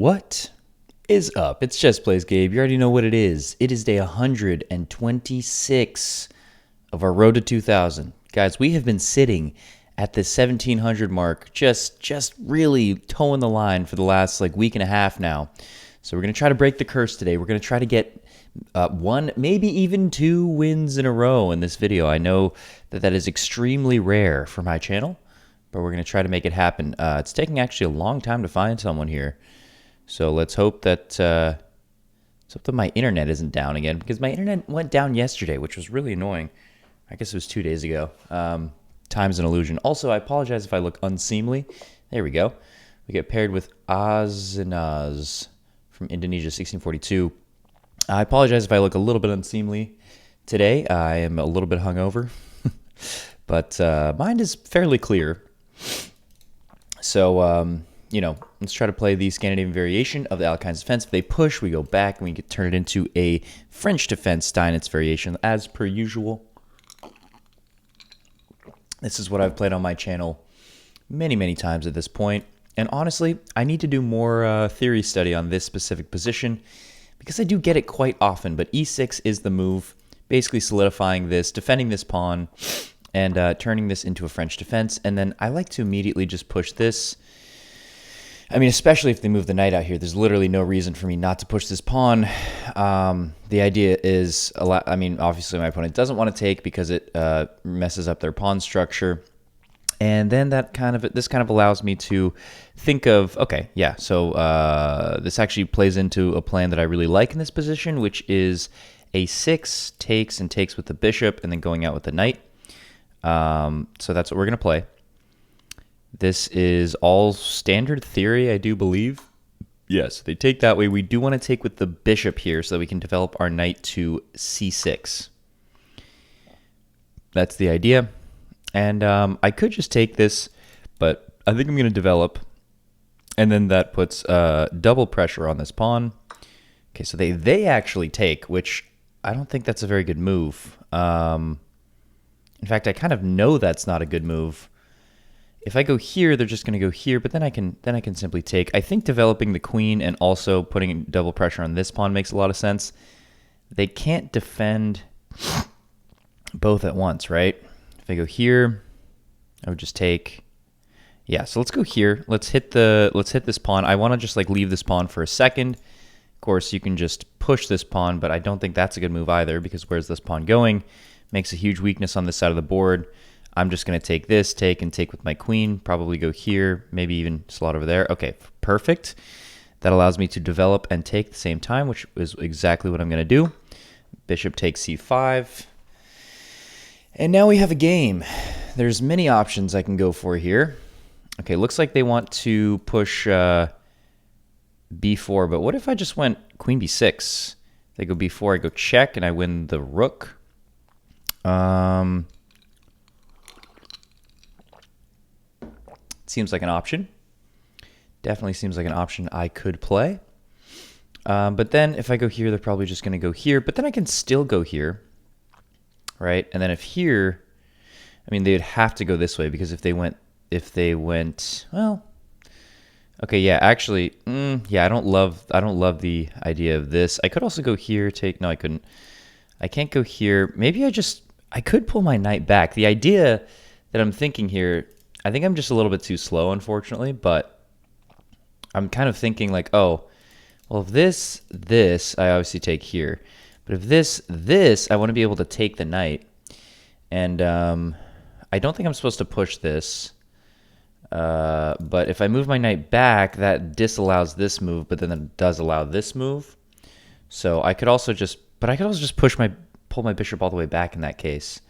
What is up? It's Just Plays Gabe. You already know what it is. It is day 126 of our road to 2000. Guys, we have been sitting at the 1700 mark, just really towing the line for the last week and a half now. So we're going to try to break the curse today. We're going to try to get one, maybe even two wins in a row in this video. I know that is extremely rare for my channel, but we're going to try to make it happen. It's taking actually a long time to find someone here. So let's hope that my internet isn't down again, because my internet went down yesterday, which was really annoying. I guess it was 2 days ago. Time's an illusion. Also, I apologize if I look unseemly. There we go. We get paired with Azinaz from Indonesia, 1642. I apologize if I look a little bit unseemly today. I am a little bit hungover, but mind is fairly clear. So, let's try to play the Scandinavian variation of the Alekhines defense. If they push, we go back, and we can turn it into a French defense Steinitz variation, as per usual. This is what I've played on my channel many, many times at this point. And honestly, I need to do more theory study on this specific position, because I do get it quite often. But e6 is the move, basically solidifying this, defending this pawn, and turning this into a French defense. And then I like to immediately just push this. I mean, especially if they move the knight out here, there's literally no reason for me not to push this pawn. The idea is, obviously my opponent doesn't want to take because it messes up their pawn structure. And then this kind of allows me to think of, okay, yeah, so this actually plays into a plan that I really like in this position, which is a6 takes and takes with the bishop and then going out with the knight. So that's what we're going to play. This is all standard theory, I do believe. Yes, they take that way. We do want to take with the bishop here so that we can develop our knight to c6. That's the idea. And I could just take this, but I think I'm going to develop. And then that puts double pressure on this pawn. Okay, so they actually take, which I don't think that's a very good move. In fact, I kind of know that's not a good move. If I go here, they're just going to go here, but then I can simply take. I think developing the queen and also putting double pressure on this pawn makes a lot of sense. They can't defend both at once, right? If I go here, I would just take. Yeah, so let's go here. Let's hit this pawn. I want to just leave this pawn for a second. Of course, you can just push this pawn, but I don't think that's a good move either, because where's this pawn going? Makes a huge weakness on this side of the board. I'm just going to take this, take with my queen, probably go here, maybe even slot over there. Okay, perfect. That allows me to develop and take at the same time, which is exactly what I'm going to do. Bishop takes c5. And now we have a game. There's many options I can go for here. Okay, looks like they want to push b4, but what if I just went queen b6? They go b4, I go check, and I win the rook. Seems like an option. Definitely seems like an option I could play. But then if I go here, they're probably just going to go here. But then I can still go here, right? And then if here, I mean, they would have to go this way, because if they went, well, okay, yeah, actually, yeah, I don't love the idea of this. I could also go here, take. No, I couldn't. I can't go here. Maybe I could pull my knight back. The idea that I'm thinking here, I think I'm just a little bit too slow, unfortunately, but I'm kind of thinking oh, well, if this, I obviously take here. But if this, I want to be able to take the knight. And I don't think I'm supposed to push this. But if I move my knight back, that disallows this move, but then it does allow this move. So I could also just pull my bishop all the way back in that case.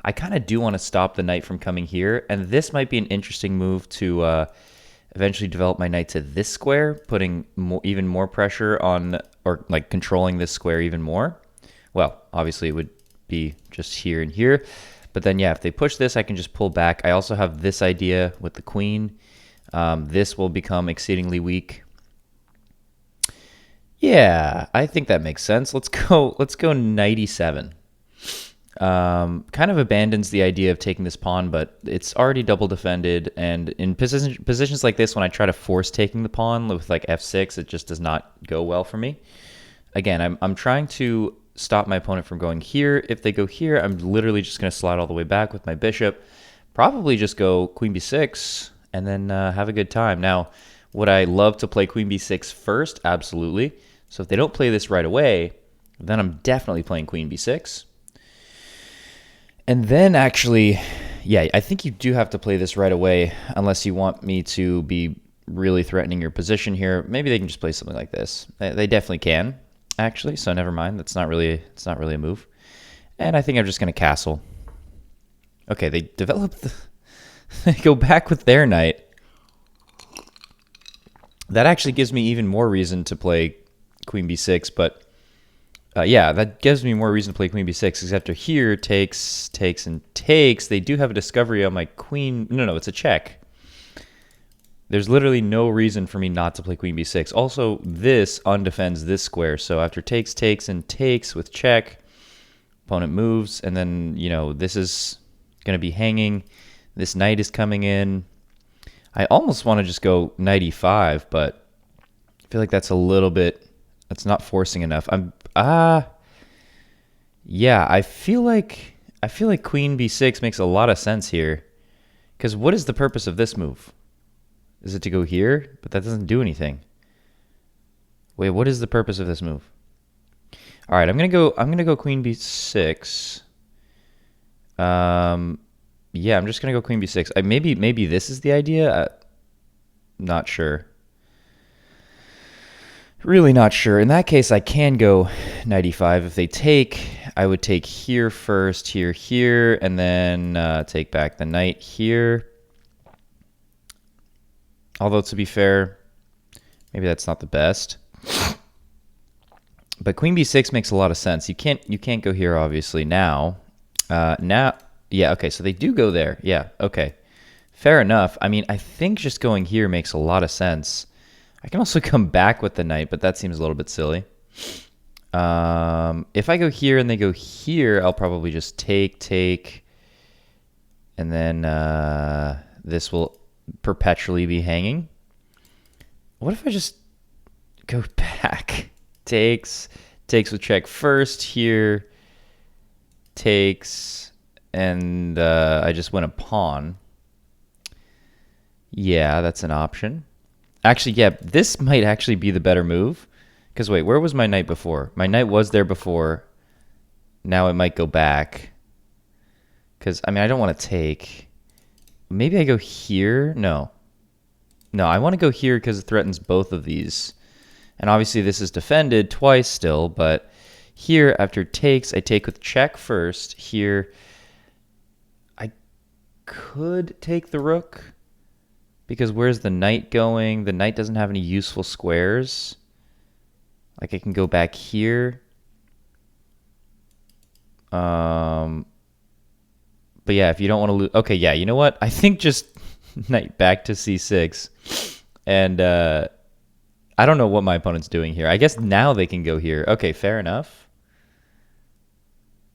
I kind of do want to stop the knight from coming here, and this might be an interesting move to eventually develop my knight to this square, putting even more pressure on, or controlling this square even more. Well, obviously it would be just here and here, but then yeah, if they push this, I can just pull back. I also have this idea with the queen. This will become exceedingly weak. Yeah, I think that makes sense. Let's go knight e7. kind of abandons the idea of taking this pawn, but it's already double defended. And in positions like this, when I try to force taking the pawn with like f6, it just does not go well for me. Again, I'm trying to stop my opponent from going here. If they go here, I'm literally just going to slide all the way back with my bishop. Probably just go queen b6 and then have a good time. Now, would I love to play queen b6 first? Absolutely. So if they don't play this right away, then I'm definitely playing queen b6. And then actually, yeah, I think you do have to play this right away unless you want me to be really threatening your position here. Maybe they can just play something like this. They definitely can, actually, so never mind. It's not really a move. And I think I'm just going to castle. Okay, they develop they go back with their knight. That actually gives me even more reason to play queen b6, but yeah, that gives me more reason to play queen b6, because after here, takes, and takes, they do have a discovery on my queen. No, it's a check. There's literally no reason for me not to play queen b6. Also, this undefends this square, so after takes, and takes with check, opponent moves, and then, you know, this is going to be hanging. This knight is coming in. I almost want to just go knight e5, but I feel like that's a little bit, that's not forcing enough. Yeah, I feel like queen b6 makes a lot of sense here. Because what is the purpose of this move? Is it to go here? But that doesn't do anything. Wait, what is the purpose of this move? All right, I'm gonna go queen b6. Yeah, I'm just gonna go queen b6. Maybe this is the idea. Not sure. Really not sure. In that case, I can go knight e5. If they take, I would take here first, here, and then take back the knight here. Although, to be fair, maybe that's not the best. But queen b6 makes a lot of sense. You can't go here, obviously, now. Yeah, okay, so they do go there. Yeah, okay. Fair enough. I mean, I think just going here makes a lot of sense. I can also come back with the knight, but that seems a little bit silly. If I go here and they go here, I'll probably just take, and then this will perpetually be hanging. What if I just go back? Takes with check first, here, takes, and I just win a pawn. Yeah, that's an option. Actually, yeah, this might actually be the better move. Because wait, where was my knight before? My knight was there before. Now it might go back. Because, I mean, I don't want to take. Maybe I go here? No. No, I want to go here because it threatens both of these. And obviously this is defended twice still, but here after takes, I take with check first. Here, I could take the rook. Because where's the knight going? The knight doesn't have any useful squares. Like I can go back here. But yeah, if you don't want to lose... Okay, yeah, you know what? I think just knight back to c6. And I don't know what my opponent's doing here. I guess now they can go here. Okay, fair enough.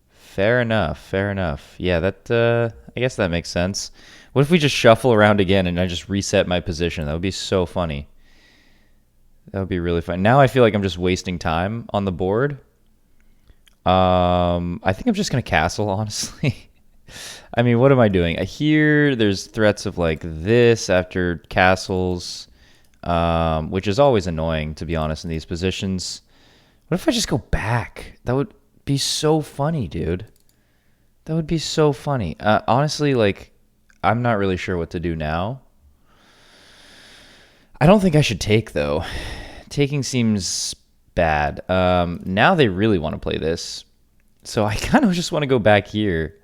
Fair enough. Yeah, that... I guess that makes sense. What if we just shuffle around again and I just reset my position? That would be so funny. That would be really fun. Now I feel like I'm just wasting time on the board. I think I'm just going to castle, honestly. I mean, what am I doing? Here, there's threats of like this after castles, which is always annoying, to be honest, in these positions. What if I just go back? That would be so funny, dude. That would be so funny. Honestly, like... I'm not really sure what to do now. I don't think I should take, though. Taking seems bad. Now they really want to play this. So I kind of just want to go back here.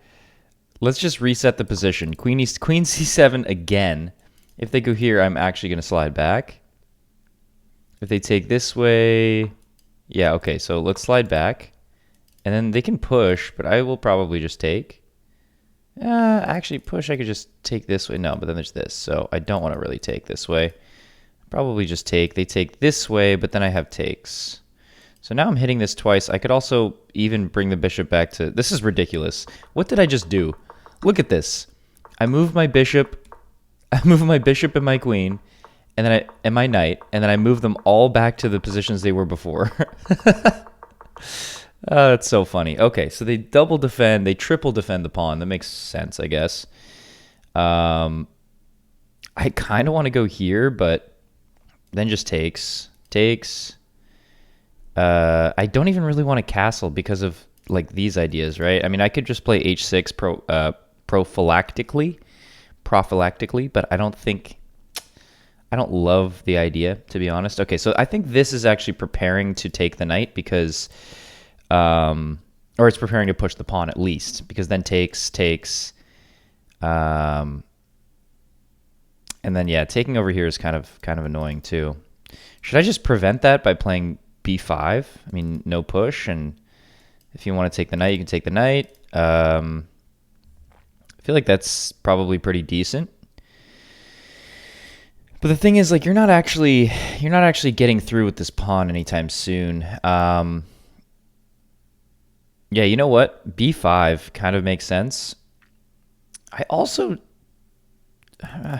Let's just reset the position. Queen c7 again. If they go here, I'm actually going to slide back. If they take this way... Yeah, okay, so let's slide back. And then they can push, but I will probably just take. Actually, push, I could just take this way. No, but then there's this, so I don't want to really take this way. Probably just take. They take this way, but then I have takes. So now I'm hitting this twice. I could also even bring the bishop back to... This is ridiculous. What did I just do? Look at this. I moved my bishop. I moved my bishop and my queen, and then and my knight, and then I moved them all back to the positions they were before. That's so funny. Okay, so they double defend. They triple defend the pawn. That makes sense, I guess. I kind of want to go here, but then just takes. I don't even really want to castle because of like these ideas, right? I mean, I could just play h6 prophylactically, but I don't love the idea, to be honest. Okay, so I think this is actually preparing to take the knight because, or it's preparing to push the pawn at least, because then takes, and then yeah, taking over here is kind of annoying too. Should I just prevent that by playing b5? I mean, no push, and if you want to take the knight, you can take the knight. I feel like that's probably pretty decent. But the thing is, like, you're not actually getting through with this pawn anytime soon. Yeah, you know what? b5 kind of makes sense. I also...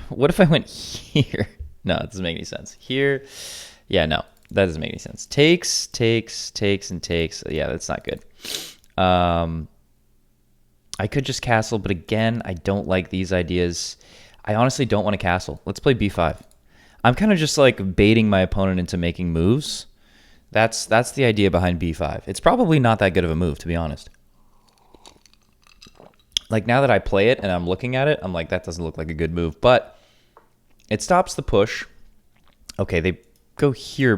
what if I went here? No, it doesn't make any sense. Here... Yeah, no, that doesn't make any sense. Takes, and takes. Yeah, that's not good. I could just castle, but again, I don't like these ideas. I honestly don't want to castle. Let's play b5. I'm kind of just like baiting my opponent into making moves. That's the idea behind b5. It's probably not that good of a move, to be honest. Like, now that I play it and I'm looking at it, I'm like, that doesn't look like a good move. But it stops the push. Okay, they go here,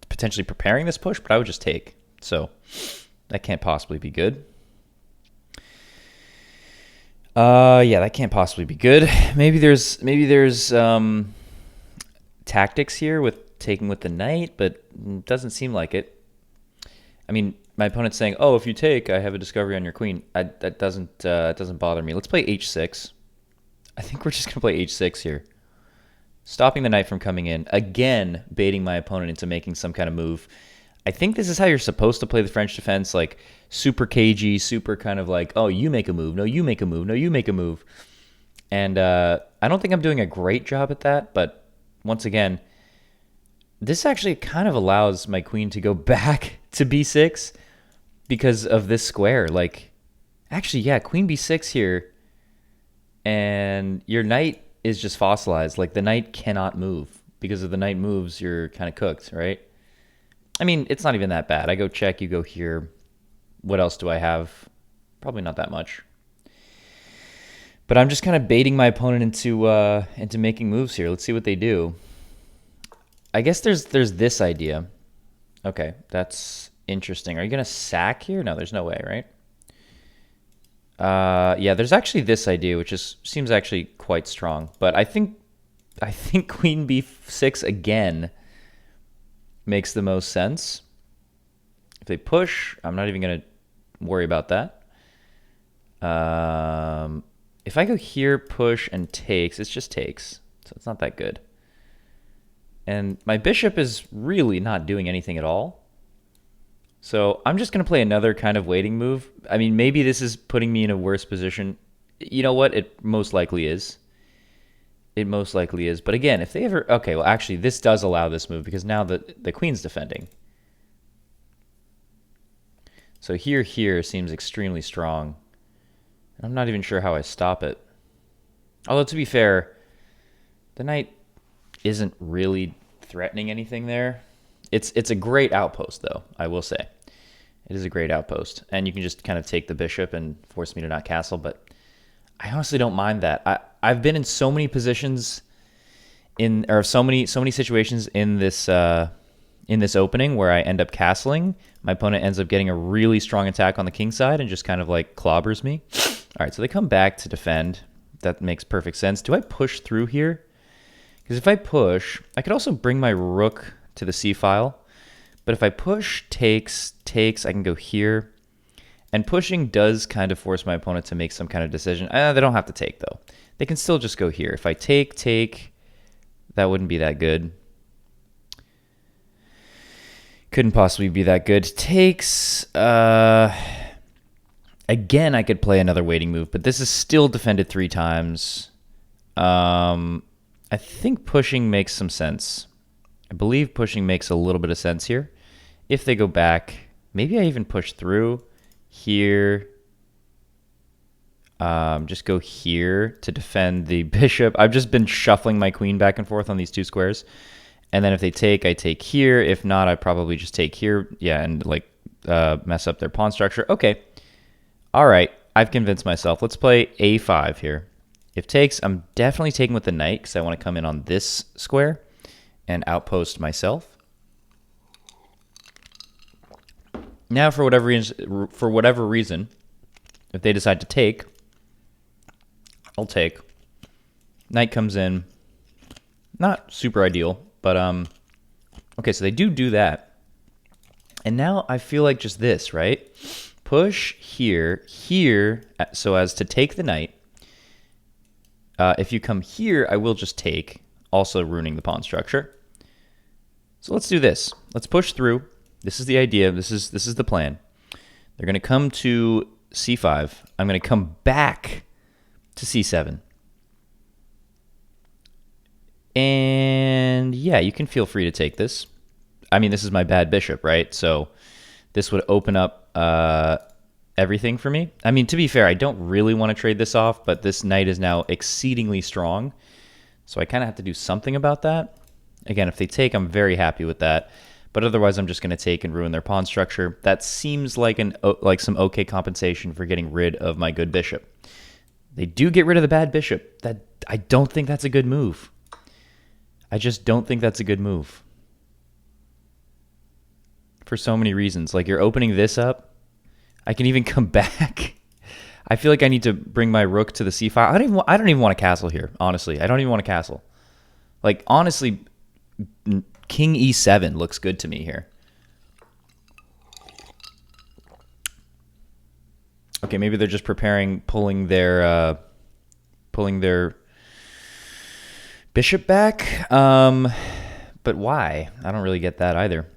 potentially preparing this push, but I would just take. So that can't possibly be good. Yeah, that can't possibly be good. Maybe there's tactics here with taking with the knight, but it doesn't seem like it. I mean, my opponent's saying, "Oh, if you take, I have a discovery on your queen." That doesn't bother me. Let's play h6. I think we're just gonna play h6 here, stopping the knight from coming in. Again, baiting my opponent into making some kind of move. I think this is how you're supposed to play the French defense, like super cagey, super kind of like, oh, you make a move, no, you make a move, no, you make a move. And I don't think I'm doing a great job at that, but once again, this actually kind of allows my queen to go back to b6 because of this square. Like, actually, yeah, queen b6 here, and your knight is just fossilized. Like, the knight cannot move, because if the knight moves, you're kind of cooked, right? I mean, it's not even that bad. I go check, you go here. What else do I have? Probably not that much. But I'm just kind of baiting my opponent into making moves here. Let's see what they do. I guess there's this idea. Okay, that's interesting. Are you going to sack here? No, there's no way, right? Yeah, there's actually this idea, which seems actually quite strong. But I think queen b6 again makes the most sense. If they push, I'm not even going to worry about that. If I go here, push, and takes, it's just takes. So it's not that good. And my bishop is really not doing anything at all. So I'm just going to play another kind of waiting move. I mean, maybe this is putting me in a worse position. You know what? It most likely is. It most likely is. But again, if they ever... Okay, well, actually, this does allow this move because now the queen's defending. So here seems extremely strong. And I'm not even sure how I stop it. Although, to be fair, the knight isn't really threatening anything there. It's a great outpost, though, I will say. It is a great outpost. And you can just kind of take the bishop and force me to not castle, but I honestly don't mind that. I've been in so many positions so many situations in this opening where I end up castling. My opponent ends up getting a really strong attack on the king side and just kind of like clobbers me. All right, so they come back to defend. That makes perfect sense. Do I push through here? Because if I push, I could also bring my rook to the c-file. But if I push, takes, I can go here. And pushing does kind of force my opponent to make some kind of decision. They don't have to take, though. They can still just go here. If I take, that wouldn't be that good. Couldn't possibly be that good. Takes. Again, I could play another waiting move, but this is still defended 3 times. I think pushing makes some sense. I believe pushing makes a little bit of sense here. If they go back, maybe I even push through here. Just go here to defend the bishop. I've just been shuffling my queen back and forth on these 2 squares. And then if they take, I take here. If not, I probably just take here. Yeah, and like mess up their pawn structure. Okay. All right. I've convinced myself. Let's play a5 here. If takes, I'm definitely taking with the knight because I want to come in on this square and outpost myself. Now, for whatever reason, if they decide to take, I'll take. Knight comes in. Not super ideal, but okay, so they do that. And now I feel like just this, right? Push here, so as to take the knight. If you come here, I will just take, also ruining the pawn structure. So let's do this. Let's push through. This is the idea. This is the plan. They're going to come to c5. I'm going to come back to c7. And yeah, you can feel free to take this. I mean, this is my bad bishop, right? So this would open up everything for me. I mean, to be fair, I don't really want to trade this off, but this knight is now exceedingly strong. So I kind of have to do something about that. Again, if they take, I'm very happy with that. But otherwise, I'm just going to take and ruin their pawn structure. That seems like some okay compensation for getting rid of my good bishop. They do get rid of the bad bishop. I don't think that's a good move. I just don't think that's a good move. For so many reasons. Like, you're opening this up. I can even come back. I feel like I need to bring my rook to the c5. I don't even want to castle here, honestly. I don't even want to castle. Like, honestly, king e7 looks good to me here. Okay, maybe they're just pulling their bishop back. But why? I don't really get that either.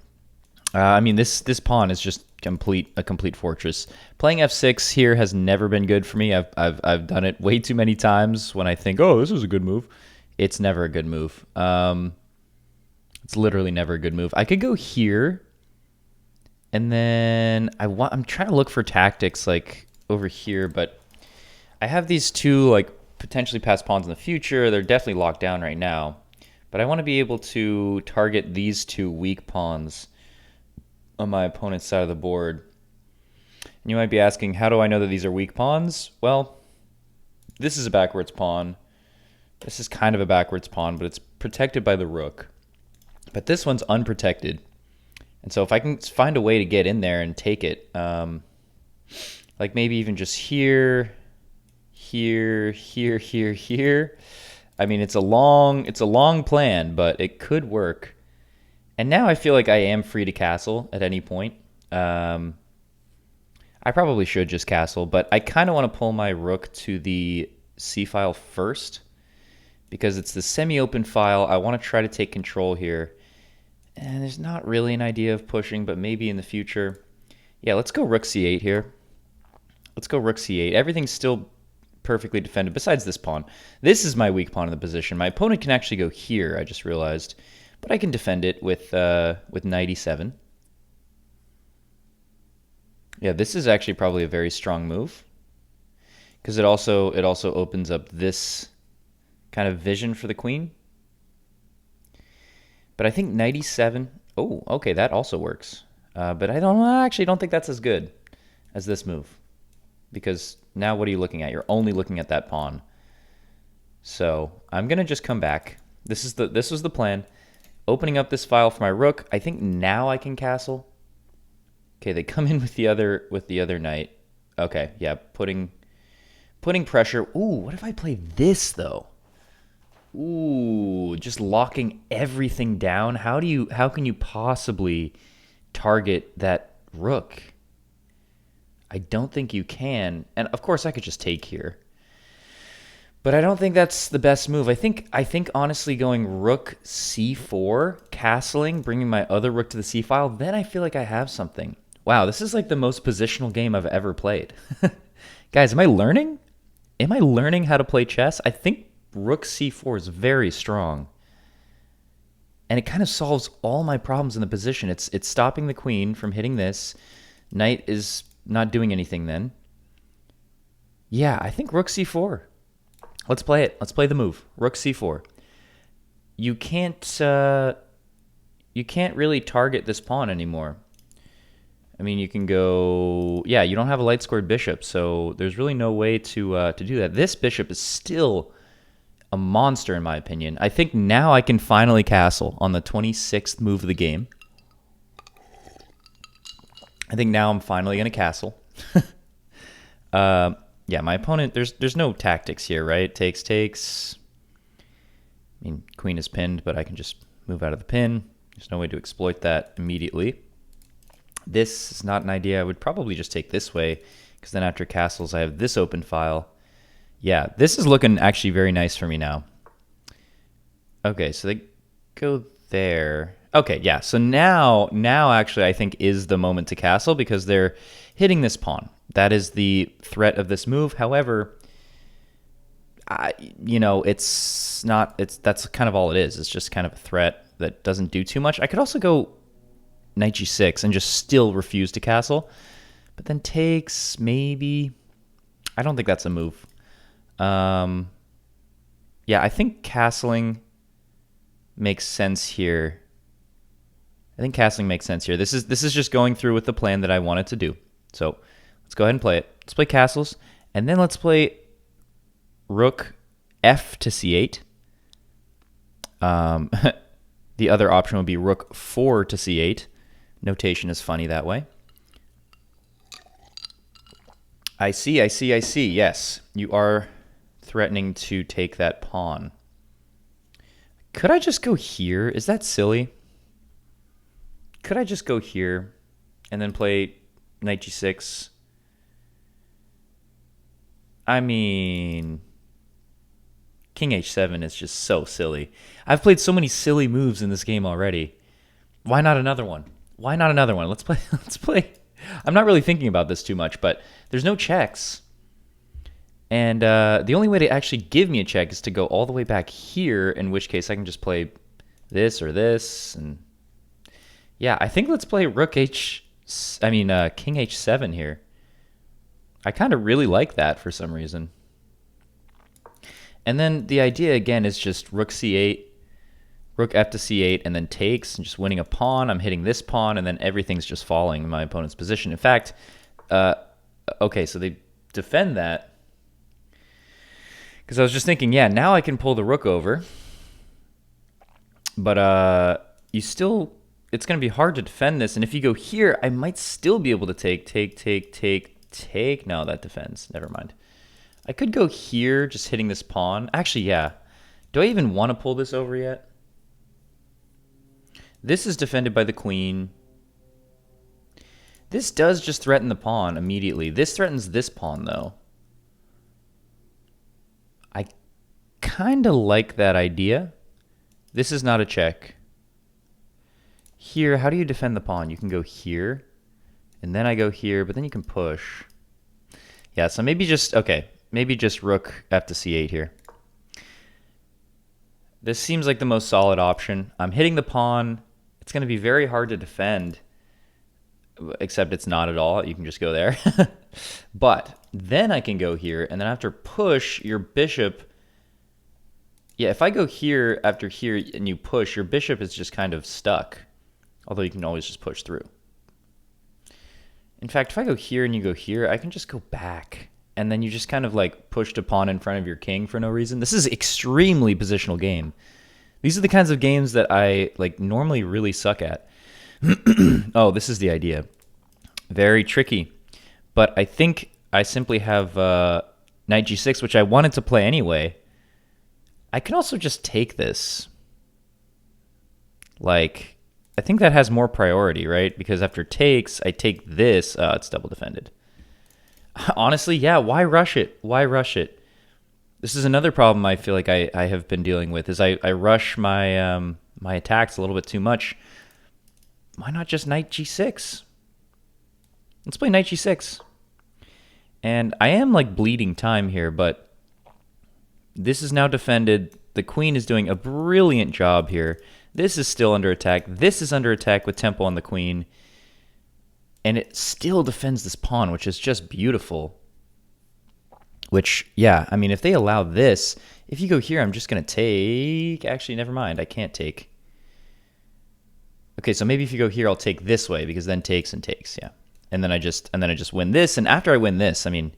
I mean, this pawn is just a complete fortress. Playing f6 here has never been good for me. I've done it way too many times when I think, oh, this is a good move. It's never a good move. It's literally never a good move. I could go here, and then I'm trying to look for tactics like over here, but I have these 2 like potentially passed pawns in the future. They're definitely locked down right now, but I want to be able to target these 2 weak pawns on my opponent's side of the board. And you might be asking, how do I know that these are weak pawns? Well, this is a backwards pawn. This is kind of a backwards pawn, but it's protected by the rook. But this one's unprotected. And so if I can find a way to get in there and take it, like maybe even just here, here. I mean, it's a long plan, but it could work. And now I feel like I am free to castle at any point. I probably should just castle, but I kind of want to pull my rook to the c-file first because it's the semi-open file. I want to try to take control here. And there's not really an idea of pushing, but maybe in the future. Yeah, let's go rook c8 here. Let's go rook c8. Everything's still perfectly defended besides this pawn. This is my weak pawn in the position. My opponent can actually go here, I just realized. But I can defend it with knight e7. Yeah, this is actually probably a very strong move because it also opens up this kind of vision for the queen. But I think knight e7. Oh, okay, that also works. But I actually don't think that's as good as this move because now what are you looking at? You're only looking at that pawn. So I'm gonna just come back. This was the plan. Opening up this file for my rook. I think now I can castle. Okay, they come in with the other knight. Okay, yeah, putting pressure. Ooh, what if I play this though? Ooh, just locking everything down. How can you possibly target that rook? I don't think you can. And of course I could just take here. But I don't think that's the best move. I think honestly going rook c4, castling, bringing my other rook to the c file, then I feel like I have something. Wow, this is like the most positional game I've ever played. Guys, am I learning? Am I learning how to play chess? I think rook c4 is very strong. And it kind of solves all my problems in the position. It's stopping the queen from hitting this. Knight is not doing anything then. Yeah, I think rook c4. Let's play it. Let's play the move. Rook c4. You can't really target this pawn anymore. I mean, you can go... Yeah, you don't have a light-scored bishop, so there's really no way to do that. This bishop is still a monster, in my opinion. I think now I can finally castle on the 26th move of the game. I think now I'm finally going to castle. Yeah, my opponent, there's no tactics here, right? Takes. I mean, queen is pinned, but I can just move out of the pin. There's no way to exploit that immediately. This is not an idea. I would probably just take this way, because then after castles, I have this open file. Yeah, this is looking actually very nice for me now. Okay, so they go there. Okay, yeah, so now actually I think is the moment to castle, because they're hitting this pawn. That is the threat of this move. However, that's kind of all it is. It's just kind of a threat that doesn't do too much. I could also go knight g6 and just still refuse to castle, but then takes maybe. I don't think that's a move. Yeah, I think castling makes sense here. This is just going through with the plan that I wanted to do. So let's go ahead and play it. Let's play castles, and then let's play rook f to c8. The other option would be rook 4 to c8. Notation is funny that way. I see. Yes, you are threatening to take that pawn. Could I just go here? Is that silly? Could I just go here and then play knight g6? I mean, king h7 is just so silly. I've played so many silly moves in this game already. Why not another one? Let's play. I'm not really thinking about this too much, but there's no checks. And the only way to actually give me a check is to go all the way back here, in which case I can just play this or this. And yeah, I think let's play king h7 here. I kind of really like that for some reason. And then the idea again is just rook c8, rook f to c8, and then takes, and just winning a pawn. I'm hitting this pawn, and then everything's just falling in my opponent's position. In fact, okay, so they defend that. Because I was just thinking, yeah, now I can pull the rook over. But it's going to be hard to defend this. And if you go here, I might still be able to take. No, that defends. Never mind. I could go here, just hitting this pawn. Actually, yeah. Do I even want to pull this over yet? This is defended by the queen. This does just threaten the pawn immediately. This threatens this pawn, though. I kind of like that idea. This is not a check. Here, how do you defend the pawn? You can go here, and then I go here, but then you can push. Yeah, so maybe just rook f to c8 here. This seems like the most solid option. I'm hitting the pawn. It's going to be very hard to defend, except it's not at all. You can just go there. But then I can go here, and then after push, your bishop... Yeah, if I go here after here and you push, your bishop is just kind of stuck. Although you can always just push through. In fact, if I go here and you go here, I can just go back. And then you just kind of like pushed a pawn in front of your king for no reason. This is extremely positional game. These are the kinds of games that I like normally really suck at. Oh, this is the idea. Very tricky. But I think I simply have knight g6, which I wanted to play anyway. I can also just take this. Like, I think that has more priority, right? Because after takes, I take this. It's double defended. Honestly, yeah, why rush it? Why rush it? This is another problem I feel like I have been dealing with is I rush my my attacks a little bit too much. Why not just knight g6? Let's play knight g6. And I am like bleeding time here, but this is now defended. The queen is doing a brilliant job here. This is still under attack. This is under attack with tempo on the queen. And it still defends this pawn, which is just beautiful. Which, yeah, I mean, if they allow this, if you go here, I'm just going to take... Actually, never mind. I can't take. Okay, so maybe if you go here, I'll take this way, because then takes and takes, yeah. And then I just win this, and after I win this, I mean...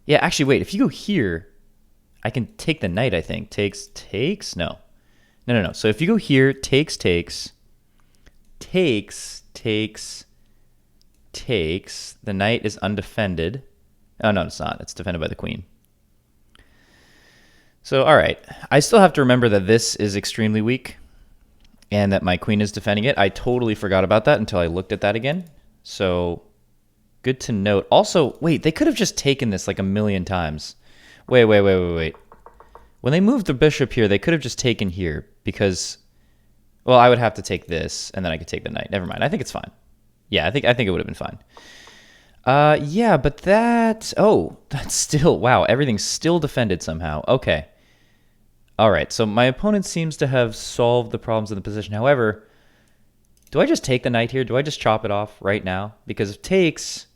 Yeah, actually, wait, if you go here, I can take the knight, I think. Takes? No. No. So if you go here, takes, takes, the knight is undefended. Oh, no, it's not. It's defended by the queen. So, all right. I still have to remember that this is extremely weak and that my queen is defending it. I totally forgot about that until I looked at that again. So, good to note. Also, wait, they could have just taken this like a million times. Wait. When they moved the bishop here, they could have just taken here because, well, I would have to take this and then I could take the knight. Never mind. I think it's fine. Yeah, I think it would have been fine. Yeah, but that's still, wow, everything's still defended somehow. Okay. All right, so my opponent seems to have solved the problems in the position. However, do I just take the knight here? Do I just chop it off right now? Because if takes,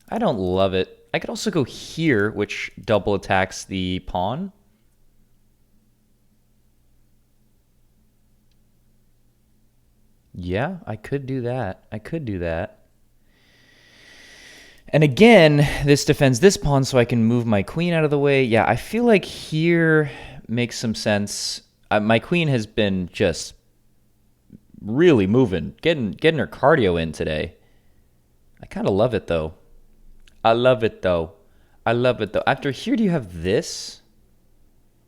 I don't love it. I could also go here, which double attacks the pawn. Yeah, I could do that. And again, this defends this pawn so I can move my queen out of the way. Yeah, I feel like here makes some sense. My queen has been just really moving, getting her cardio in today. I kind of love it, though. After here, do you have this?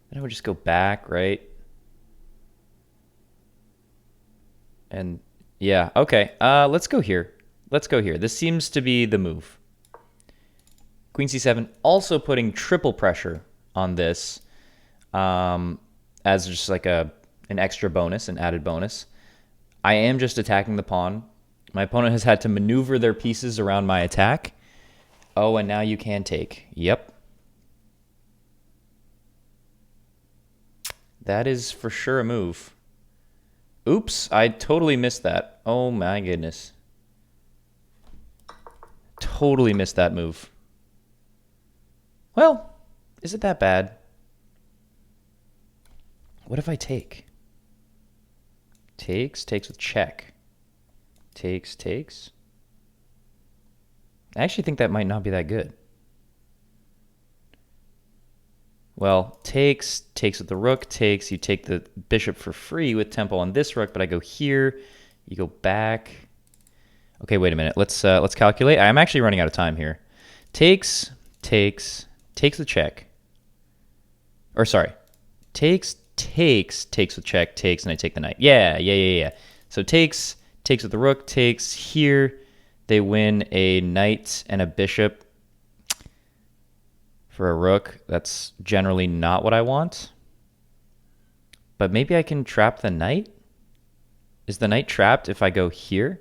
Then I would just go back, right? And yeah, okay. Let's go here. This seems to be the move. Queen c7, also putting triple pressure on this as just like an extra bonus, an added bonus. I am just attacking the pawn. My opponent has had to maneuver their pieces around my attack. Oh, and now you can take. Yep. That is for sure a move. Oops, I totally missed that. Oh my goodness. Totally missed that move. Well, is it that bad? What if I take? Takes with check. Takes. I actually think that might not be that good. Well, takes with the rook, takes. You take the bishop for free with tempo on this rook, but I go here. You go back. Okay, wait a minute. Let's calculate. I'm actually running out of time here. Takes the check. Or sorry, takes with check, takes, and I take the knight. Yeah. So takes with the rook, takes here. They win a knight and a bishop. For a rook, that's generally not what I want. But maybe I can trap the knight? Is the knight trapped if I go here?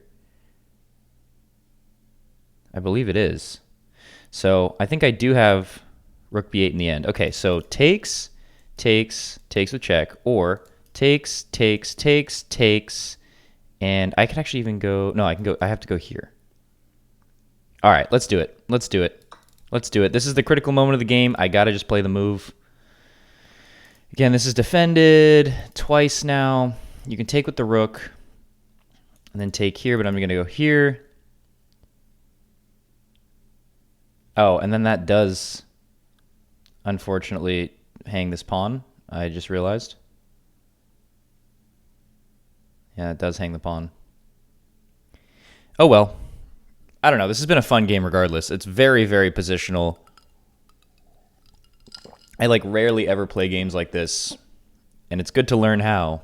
I believe it is. So I think I do have rook b8 in the end. Okay, so takes with check, or takes, and I can actually even go, no, I have to go here. All right, let's do it. This is the critical moment of the game. I gotta just play the move. Again, this is defended twice now. You can take with the rook and then take here, but I'm gonna go here. Oh, and then that does, unfortunately, hang this pawn. I just realized. Yeah, it does hang the pawn. Oh well. I don't know. This has been a fun game regardless. It's very, very positional. I like rarely ever play games like this, and it's good to learn how.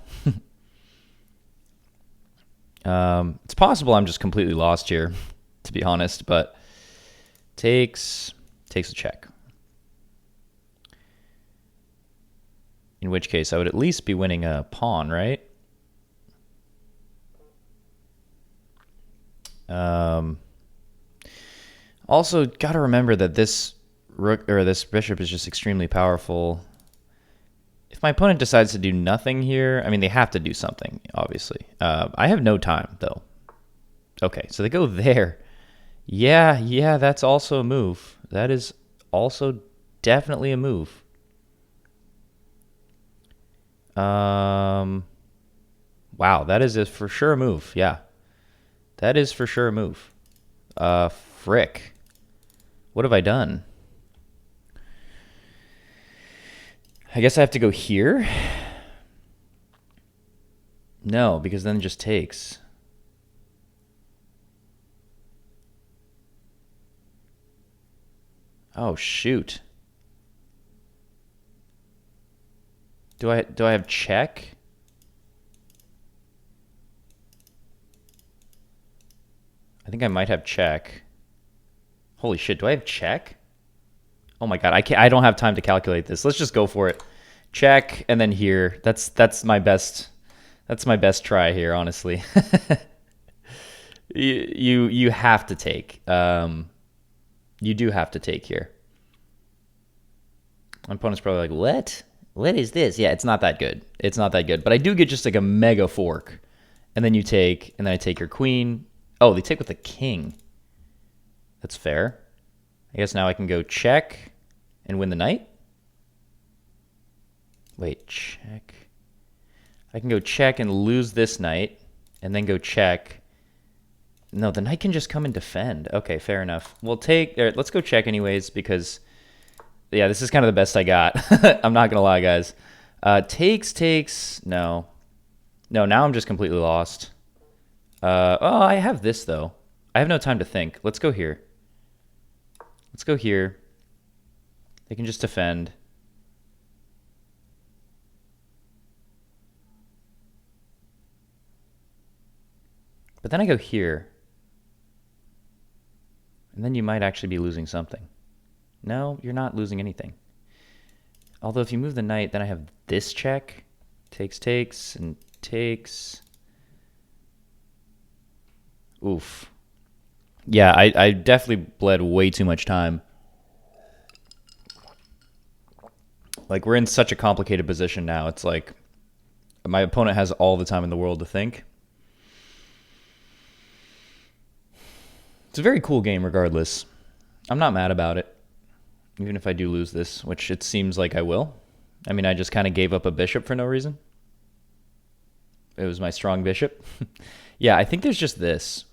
It's possible I'm just completely lost here, to be honest, but Takes a check. In which case, I would at least be winning a pawn, right? Also, got to remember that this rook or this bishop is just extremely powerful. If my opponent decides to do nothing here, I mean, they have to do something, obviously. I have no time, though. Okay, so they go there. Yeah, that's also a move. That is also definitely a move. Wow, that is a for sure move. Yeah, that is for sure a move. Frick. What have I done? I guess I have to go here? No, because then it just takes. Oh, shoot. Do I have check? I think I might have check. Holy shit, do I have check? Oh my god, I don't have time to calculate this. Let's just go for it. Check and then here. That's my best try here, honestly. You have to take. You do have to take here. My opponent's probably like, "What? What is this?" Yeah, it's not that good. It's not that good. But I do get just like a mega fork. And then you take, and then I take your queen. Oh, they take with the king. That's fair. I guess now I can go check and win the knight. Wait, check. I can go check and lose this knight, and then go check. No, the knight can just come and defend. Okay, fair enough. We'll take. Let's go check anyways because, yeah, this is kind of the best I got. I'm not gonna lie, guys. Takes. No. Now I'm just completely lost. Oh, I have this though. I have no time to think. Let's go here. Let's go here. They can just defend. But then I go here. And then you might actually be losing something. No, you're not losing anything. Although if you move the knight, then I have this check. Takes, and takes. Oof. Yeah, I definitely bled way too much time. Like, we're in such a complicated position now. It's like my opponent has all the time in the world to think. It's a very cool game regardless. I'm not mad about it. Even if I do lose this, which it seems like I will. I mean, I just kind of gave up a bishop for no reason. It was my strong bishop. Yeah, I think there's just this.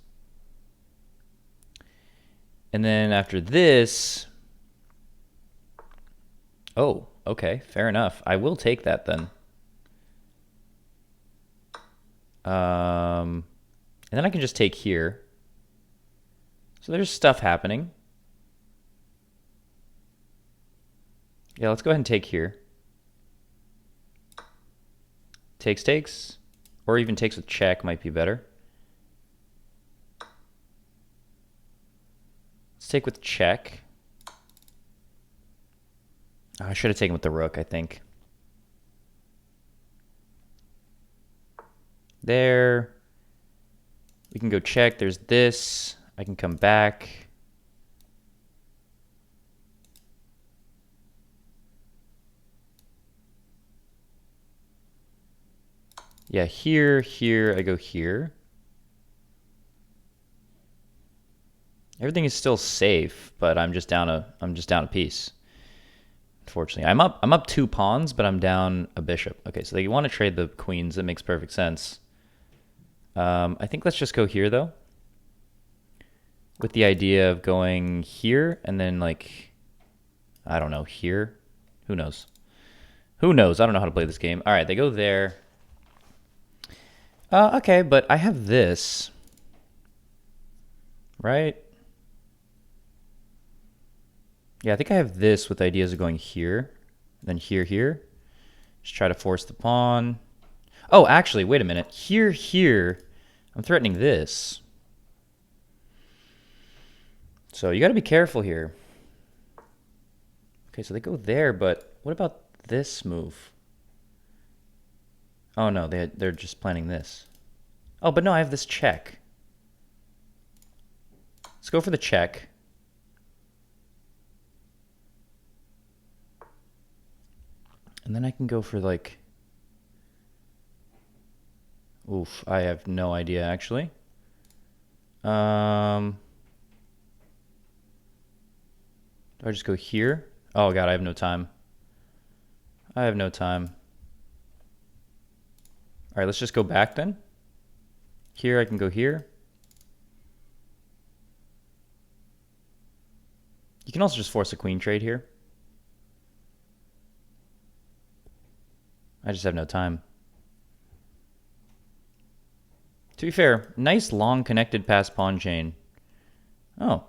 And then after this... Oh, okay, fair enough. I will take that then. And then I can just take here. So there's stuff happening. Yeah, let's go ahead and take here. Takes. Or even takes with check might be better. Let's take with check. Oh, I should have taken with the rook, I think. There. We can go check. There's this. I can come back. Yeah, here, I go here. Everything is still safe, but I'm just down a piece. Unfortunately, I'm up 2 pawns, but I'm down a bishop. Okay, so they want to trade the queens. That makes perfect sense. I think let's just go here though. With the idea of going here and then like, I don't know, here. Who knows? Who knows? I don't know how to play this game. All right, they go there. Okay, but I have this. Right? Yeah, I think I have this with ideas of going here. Then here. Just try to force the pawn. Oh, actually, wait a minute. Here. I'm threatening this. So you got to be careful here. Okay, so they go there, but what about this move? Oh no, they're just planning this. Oh, but no, I have this check. Let's go for the check. And then I can go for like... Oof, I have no idea actually. Do I just go here? Oh god, I have no time. I have no time. Alright, let's just go back then. Here, I can go here. You can also just force a queen trade here. I just have no time. To be fair, nice long connected pass pawn chain. Oh.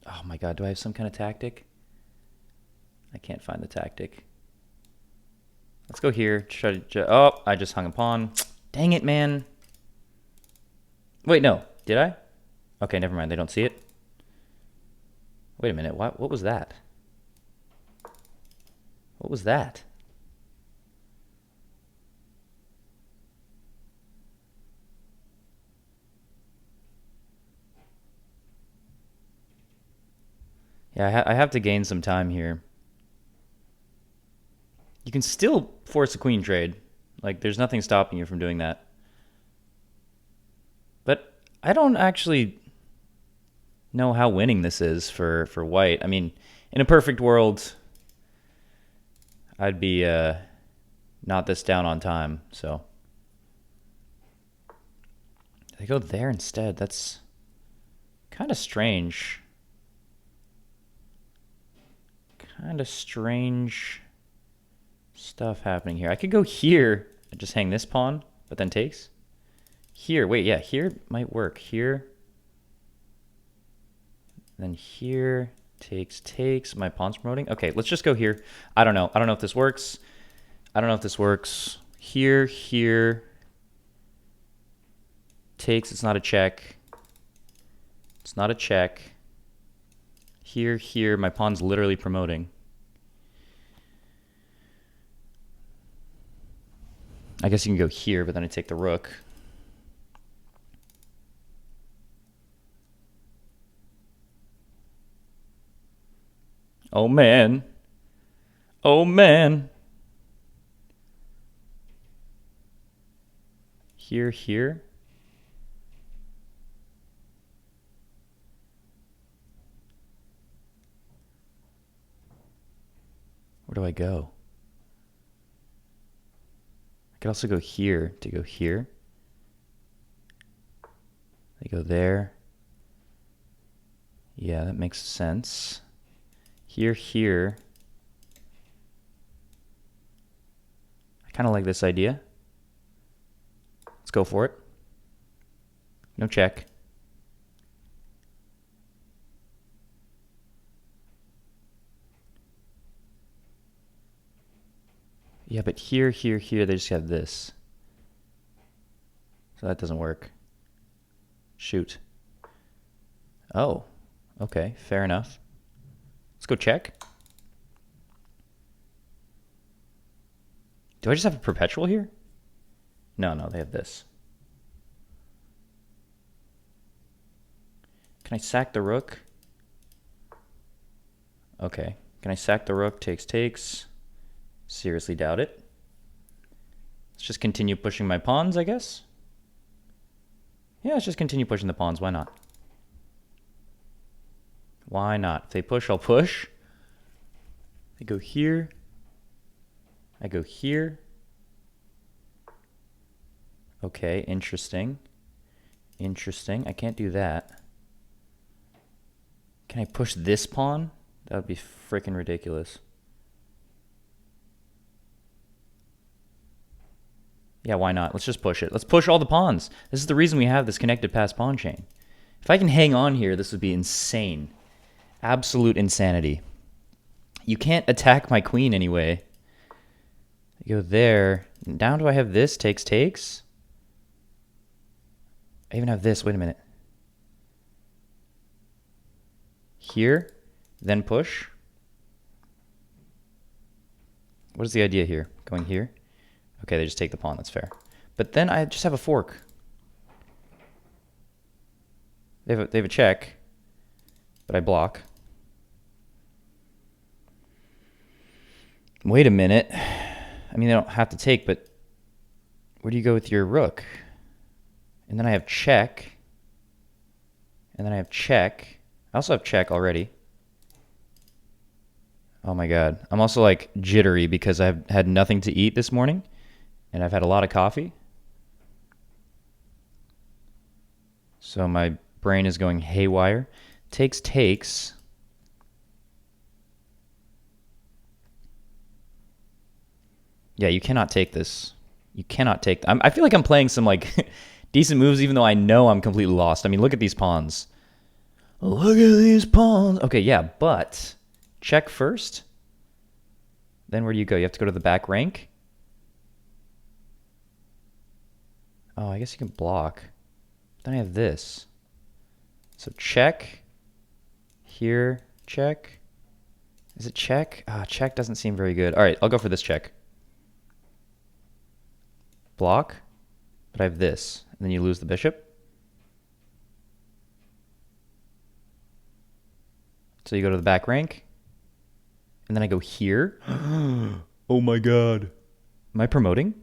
Oh my god, do I have some kind of tactic? I can't find the tactic. Let's go here. Try to, oh, I just hung a pawn. Dang it, man. Wait, no. Did I? Okay, never mind. They don't see it. Wait a minute. What was that? What was that? Yeah, I have to gain some time here. You can still force a queen trade. Like, there's nothing stopping you from doing that. But I don't actually know how winning this is for white. I mean, in a perfect world, I'd be not this down on time, so. They go there instead. That's kind of strange. Kind of strange stuff happening here. I could go here and just hang this pawn, but then takes. Here, wait, yeah, here might work. Here. Then here, takes. My pawn's promoting. Okay, let's just go here. I don't know. I don't know if this works. I don't know if this works. Here. Takes, it's not a check. It's not a check. Here, my pawn's literally promoting. I guess you can go here, but then I take the rook. Oh man. Oh man. Here. Where do I go? I could also go here to go here. They go there. Yeah, that makes sense. Here. I kind of like this idea. Let's go for it. No check. Yeah, but here, they just have this. So that doesn't work. Shoot. Oh, okay, fair enough. Let's go check. Do I just have a perpetual here? No, they have this. Can I sack the rook? Okay. Can I sack the rook? Takes. Seriously doubt it. Let's just continue pushing my pawns, I guess. Yeah, let's just continue pushing the pawns. Why not? Why not? If they push, I'll push. They go here. I go here. Okay, interesting. I can't do that. Can I push this pawn? That would be freaking ridiculous. Yeah, why not? Let's just push it. Let's push all the pawns. This is the reason we have this connected pass pawn chain. If I can hang on here, this would be insane. Absolute insanity. You can't attack my queen anyway. I go there. Down do I have this? Takes. I even have this. Wait a minute. here, then push. What is the idea here? Going here? Okay, they just take the pawn. That's fair. But then I just have a fork. They have a check, but I block. Wait a minute. I mean, they don't have to take, but where do you go with your rook? And then I have check. And then I have check. I also have check already. Oh my god. I'm also like jittery because I've had nothing to eat this morning. And I've had a lot of coffee. So my brain is going haywire. Takes. Yeah, you cannot take this. You cannot take... I feel like I'm playing some like decent moves even though I know I'm completely lost. I mean, look at these pawns. Look at these pawns. Okay, yeah, but check first. Then where do you go? You have to go to the back rank. Oh, I guess you can block. Then I have this. So check. Here, check. Is it check? Ah, check doesn't seem very good. All right, I'll go for this check. Block. But I have this. And then you lose the bishop. So you go to the back rank. And then I go here. Oh my god. Am I promoting?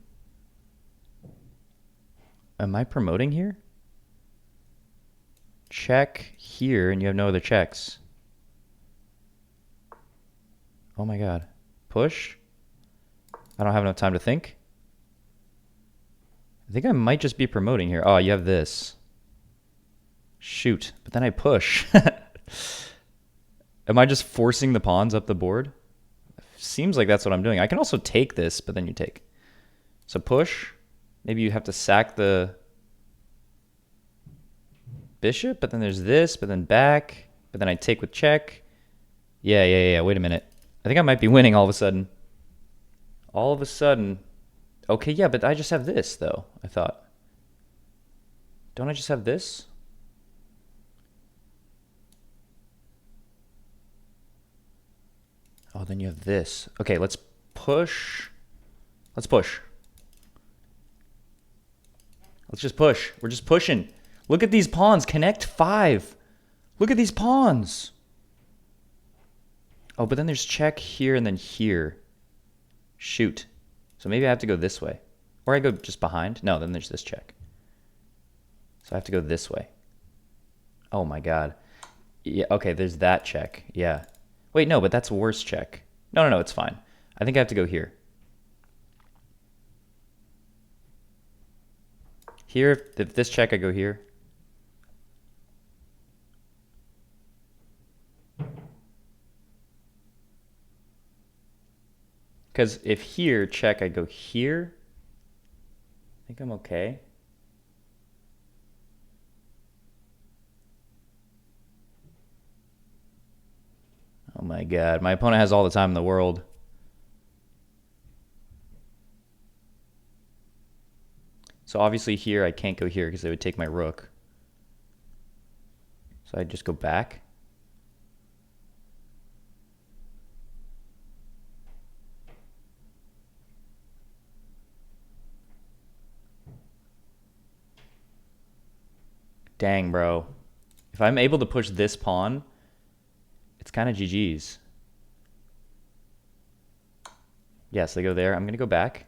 Am I promoting here? Check here, and you have no other checks. Oh my god. Push. I don't have enough time to think. I think I might just be promoting here. Oh, you have this. Shoot. But then I push. Am I just forcing the pawns up the board? Seems like that's what I'm doing. I can also take this, but then you take. So push. Maybe you have to sack the bishop, but then there's this, but then back, but then I take with check. Yeah. Wait a minute. I think I might be winning all of a sudden. All of a sudden. Okay, yeah, but I just have this, though, I thought. Don't I just have this? Oh, then you have this. Okay, let's push. Let's push. Let's just push. We're just pushing. Look at these pawns. Connect 5. Look at these pawns. Oh, but then there's check here and then here. Shoot. So maybe I have to go this way. Or I go just behind. No, then there's this check. So I have to go this way. Oh my god. Yeah, okay, there's that check. Yeah. Wait, no, but that's worse check. No, it's fine. I think I have to go here. Here, if this check, I go here. Because if here, check, I go here. I think I'm okay. Oh my god, my opponent has all the time in the world. So obviously here, I can't go here because they would take my rook. So I just go back. Dang, bro. If I'm able to push this pawn, it's kind of GG's. Yes, they go there. I'm going to go back.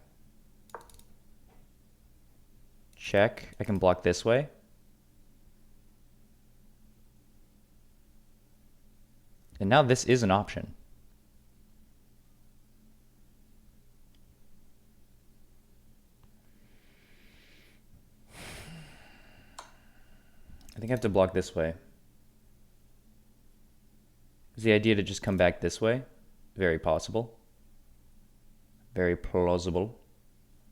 Check. I can block this way. And now this is an option. I think I have to block this way. Is the idea to just come back this way? Very possible. Very plausible.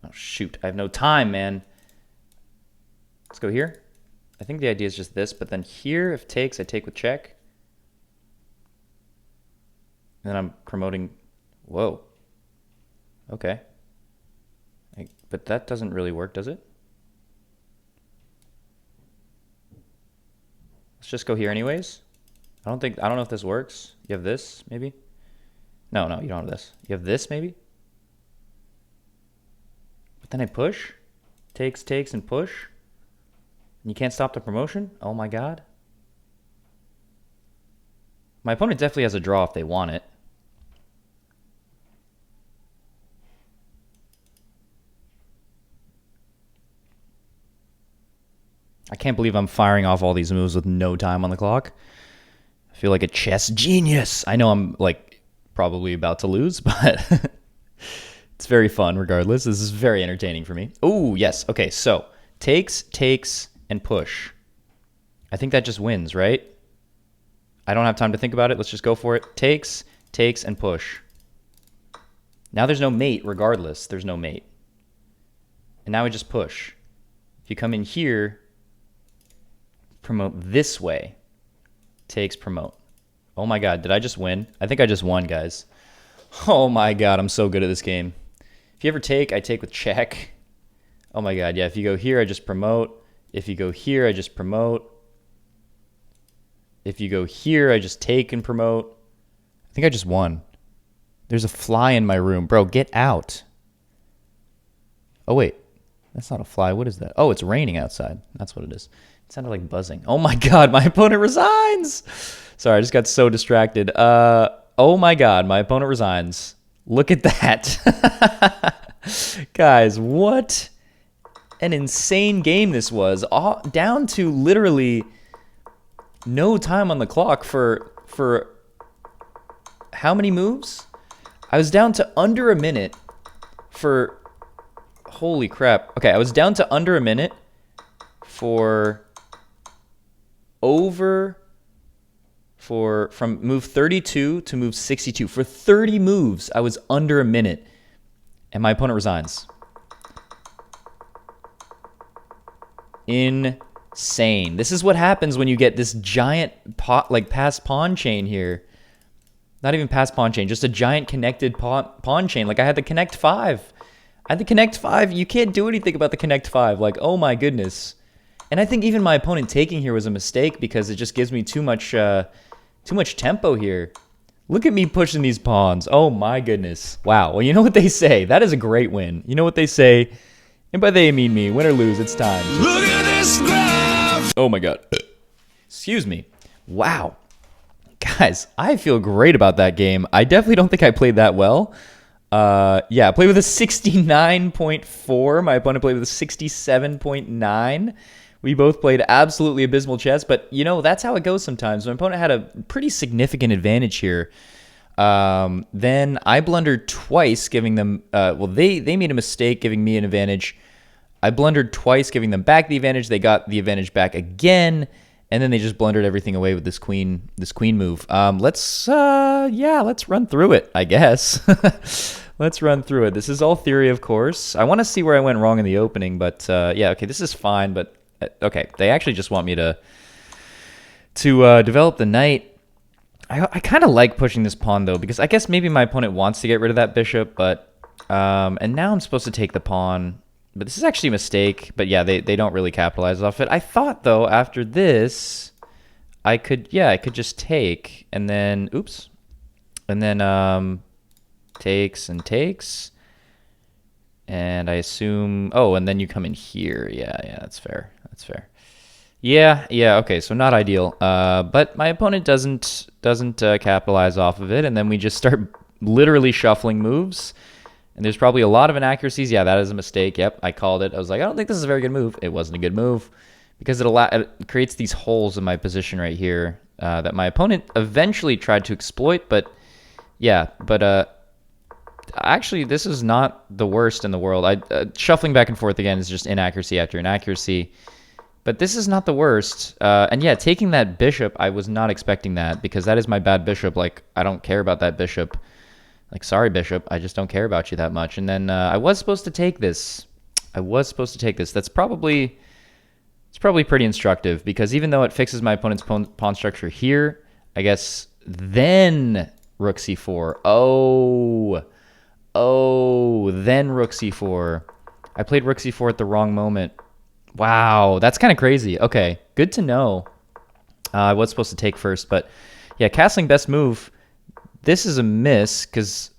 Oh, shoot. I have no time, man. Let's go here. I think the idea is just this, but then here, if takes, I take with check. And then I'm promoting... Whoa. Okay. But that doesn't really work, does it? Let's just go here anyways. I don't know if this works. You have this, maybe? No, you don't have this. You have this, maybe? But then I push. Takes, and push. And you can't stop the promotion? Oh my god. My opponent definitely has a draw if they want it. I can't believe I'm firing off all these moves with no time on the clock. I feel like a chess genius. I know I'm like probably about to lose, but it's very fun regardless. This is very entertaining for me. Oh, yes. Okay, so takes, and push. I think that just wins, right? I don't have time to think about it. Let's just go for it. Takes, and push. Now there's no mate regardless. There's no mate. And now we just push. If you come in here, promote this way. Takes, promote. Oh my god, did I just win? I think I just won, guys. Oh my god, I'm so good at this game. If you ever take, I take with check. Oh my god, yeah, if you go here, I just promote. If you go here, I just promote. If you go here, I just take and promote. I think I just won. There's a fly in my room. Bro, get out. Oh, wait. That's not a fly. What is that? Oh, it's raining outside. That's what it is. It sounded like buzzing. Oh my god, my opponent resigns. Sorry, I just got so distracted. Oh my god, my opponent resigns. Look at that. Guys, what an insane game this was. All, down to literally no time on the clock for how many moves? I was down to under a minute for... Holy crap. Okay, I was down to under a minute for from move 32 to move 62. For 30 moves, I was under a minute, and my opponent resigns. Insane. This is what happens when you get this giant pass pawn chain here. Not even pass pawn chain, just a giant connected pawn chain. Like I had the connect 5. I had the connect 5. You can't do anything about the connect 5. Like, oh my goodness. And I think even my opponent taking here was a mistake because it just gives me too much tempo here. Look at me pushing these pawns. Oh my goodness. Wow. Well, you know what they say. That is a great win. You know what they say. And by they, I mean me. Win or lose, it's time. Look at this graph. Oh my god. Excuse me. Wow. Guys, I feel great about that game. I definitely don't think I played that well. Yeah, I played with a 69.4. My opponent played with a 67.9. We both played absolutely abysmal chess, but, you know, that's how it goes sometimes. My opponent had a pretty significant advantage here. Then I blundered twice, giving them... well, they made a mistake giving me an advantage. I blundered twice, giving them back the advantage. They got the advantage back again, and then they just blundered everything away with this queen move. Let's run through it, I guess. Let's run through it. This is all theory, of course. I want to see where I went wrong in the opening, but yeah, okay, this is fine, but okay, they actually just want me to develop the knight. I kind of like pushing this pawn, though, because I guess maybe my opponent wants to get rid of that bishop, but and now I'm supposed to take the pawn, but this is actually a mistake, but yeah, they don't really capitalize off it. I thought, though, after this, I could just take, and then, oops, and then takes, and I assume, oh, and then you come in here. Yeah, that's fair. That's fair. Yeah, okay, so not ideal. But my opponent doesn't capitalize off of it, and then we just start literally shuffling moves. And there's probably a lot of inaccuracies. Yeah, that is a mistake. Yep, I called it. I was like, I don't think this is a very good move. It wasn't a good move because it creates these holes in my position right here that my opponent eventually tried to exploit. But yeah, actually, this is not the worst in the world. Shuffling back and forth again is just inaccuracy after inaccuracy. But this is not the worst. And yeah, taking that bishop, I was not expecting that because that is my bad bishop. Like, I don't care about that bishop. Like, sorry, bishop, I just don't care about you that much. And then I was supposed to take this. That's probably... It's probably pretty instructive because even though it fixes my opponent's pawn structure here, I guess then rook c4. Then rook c4. I played rook c4 at the wrong moment. Wow, that's kind of crazy. Okay, good to know. I was supposed to take first, but Yeah, castling best move. This is a miss because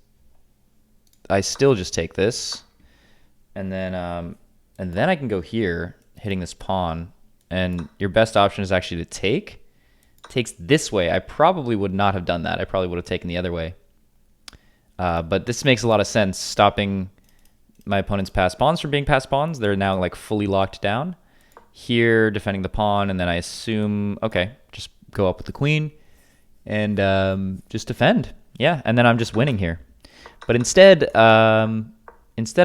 I still just take this, and then I can go here, hitting this pawn. And your best option is actually to take. Takes this way. I probably would not have done that. I probably would have taken the other way. But this makes a lot of sense, stopping my opponent's passed pawns from being passed pawns. They're now like fully locked down. Here, defending the pawn, and then I assume, okay, just go up with the queen and just defend. Yeah, and then I'm just winning here. But instead I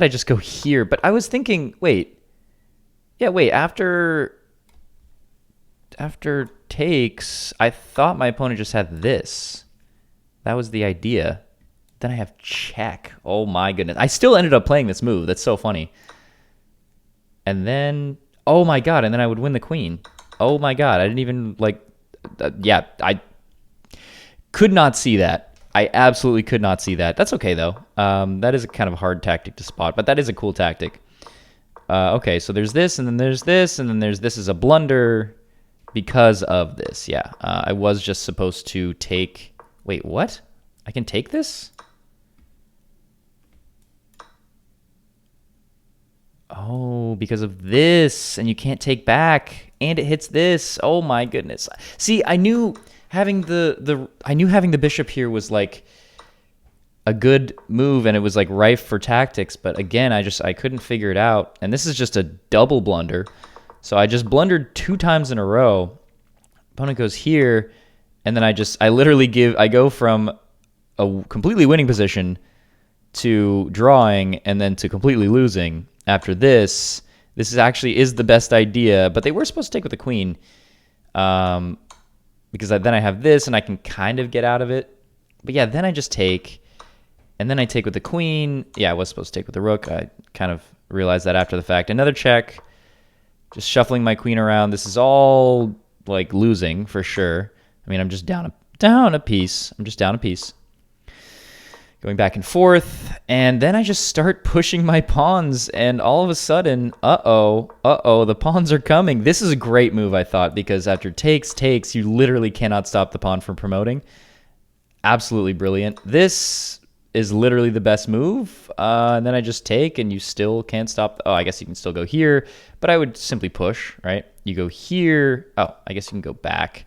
just go here. But I was thinking, wait, after takes, I thought my opponent just had this. That was the idea. Then I have check. Oh my goodness. I still ended up playing this move. That's so funny. And then, oh my god, and then I would win the queen. Oh my god, I didn't even, like, yeah, I could not see that. I absolutely could not see that. That's okay, though. That is a kind of hard tactic to spot, but that is a cool tactic. Okay, so there's this, and then there's this, and then there's this is a blunder because of this. Yeah, I was just supposed to take... Wait, what? I can take this? Oh, because of this, and you can't take back, and it hits this. Oh my goodness. See, I knew having the bishop here was like a good move, and it was like rife for tactics, but again, I couldn't figure it out. And this is just a double blunder. So I just blundered 2 times in a row. Opponent goes here, and then I go from a completely winning position to drawing, and then to completely losing. After this is actually the best idea, but they were supposed to take with the queen, because then I have this, and I can kind of get out of it. But yeah, then I just take, and then I take with the queen. Yeah, I was supposed to take with the rook. I kind of realized that after the fact. Another check, just shuffling my queen around. This is all like losing for sure. I mean, I'm just down a piece. I'm just down a piece. Going back and forth, and then I just start pushing my pawns, and all of a sudden, the pawns are coming. This is a great move, I thought, because after takes, you literally cannot stop the pawn from promoting. Absolutely brilliant. This is literally the best move, and then I just take, and you still can't stop. Oh, I guess you can still go here, but I would simply push, right? You go here. Oh, I guess you can go back.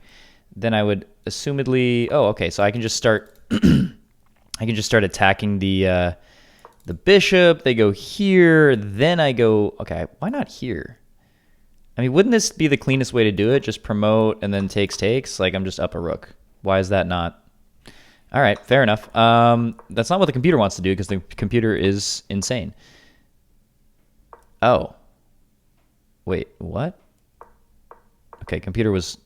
Then I would assumedly... Oh, okay, so I can just start... I can just start attacking the bishop. They go here. Then I go... Okay, why not here? I mean, wouldn't this be the cleanest way to do it? Just promote and then takes. Like, I'm just up a rook. Why is that not? All right, fair enough. That's not what the computer wants to do, because the computer is insane. Oh. Wait, what? Okay, computer was,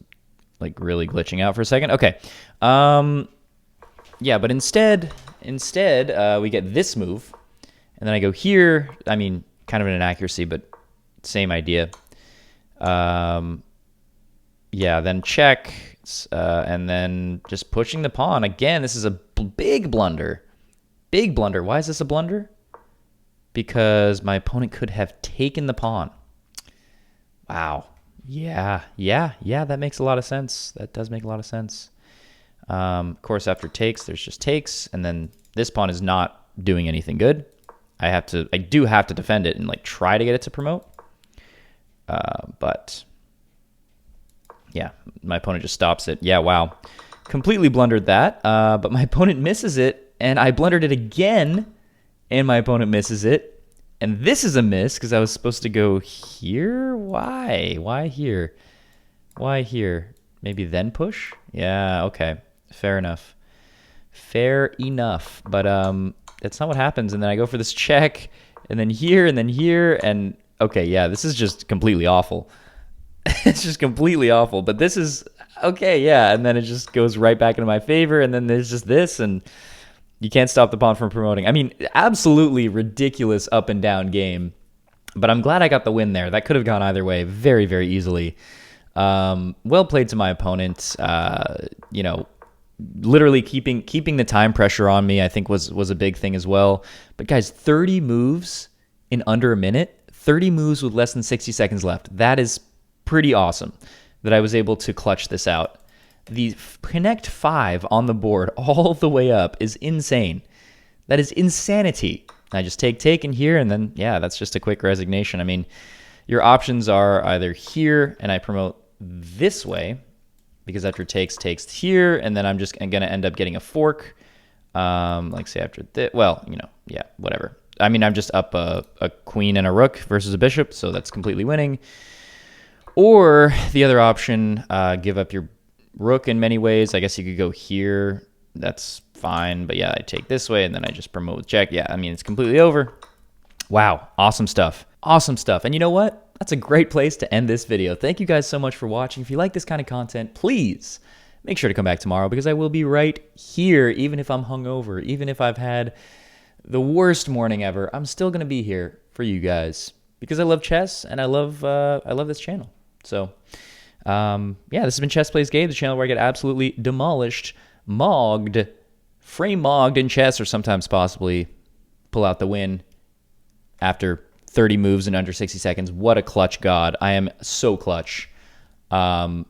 like, really glitching out for a second. Okay. Yeah, but instead, we get this move, and then I go here. I mean, kind of an inaccuracy, but same idea. Yeah, then check, and then just pushing the pawn. Again, this is a big blunder. Big blunder. Why is this a blunder? Because my opponent could have taken the pawn. Wow. Yeah, that makes a lot of sense. That does make a lot of sense. Of course, after takes, there's just takes, and then this pawn is not doing anything good. I do have to defend it and like try to get it to promote. But yeah, my opponent just stops it. Yeah, wow. Completely blundered that. But my opponent misses it, and I blundered it again, and my opponent misses it. And this is a miss because I was supposed to go here. Why? Why here? Why here? Maybe then push? Yeah, okay. Fair enough. Fair enough. But that's not what happens. And then I go for this check, and then here, and okay, yeah, this is just completely awful. It's just completely awful. But this is okay, yeah, and then it just goes right back into my favor, and then there's just this, and you can't stop the pawn from promoting. I mean, absolutely ridiculous up and down game. But I'm glad I got the win there. That could have gone either way very, very easily. Well played to my opponent. You know, literally keeping the time pressure on me, I think was a big thing as well. But guys, 30 moves in under a minute, 30 moves with less than 60 seconds left. That is pretty awesome that I was able to clutch this out. the connect 5 on the board all the way up is insane. That is insanity. I just take in here, and then, yeah, that's just a quick resignation. I mean, your options are either here, and I promote this way, because after takes here, and then I'm just going to end up getting a fork. Like, say, after this, well, you know, yeah, whatever. I mean, I'm just up a queen and a rook versus a bishop, so that's completely winning. Or the other option, give up your rook in many ways. I guess you could go here. That's fine. But yeah, I take this way, and then I just promote with check. Yeah, I mean, it's completely over. Wow, awesome stuff. Awesome stuff. And you know what? That's a great place to end this video. Thank you guys so much for watching. If you like this kind of content, please make sure to come back tomorrow, because I will be right here, even if I'm hungover, even if I've had the worst morning ever. I'm still going to be here for you guys, because I love chess, and I love this channel. So, yeah, this has been Chess Plays Gabe, the channel where I get absolutely demolished, frame mogged in chess, or sometimes possibly pull out the win after 30 moves in under 60 seconds. What a clutch god. I am so clutch. And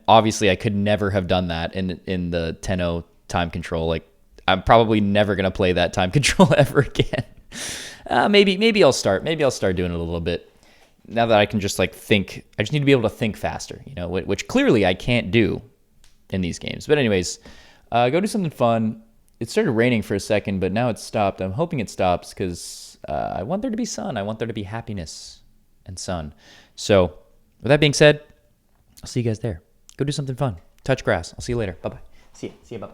obviously I could never have done that in the 10-0 time control. Like, I'm probably never going to play that time control ever again. Maybe I'll start doing it a little bit. Now that I can just like think, I just need to be able to think faster, you know, which clearly I can't do in these games. But anyways, go do something fun. It started raining for a second, but now it's stopped. I'm hoping it stops, because I want there to be sun. I want there to be happiness and sun. So with that being said, I'll see you guys there. Go do something fun. Touch grass. I'll see you later. Bye-bye. See you. Bye-bye.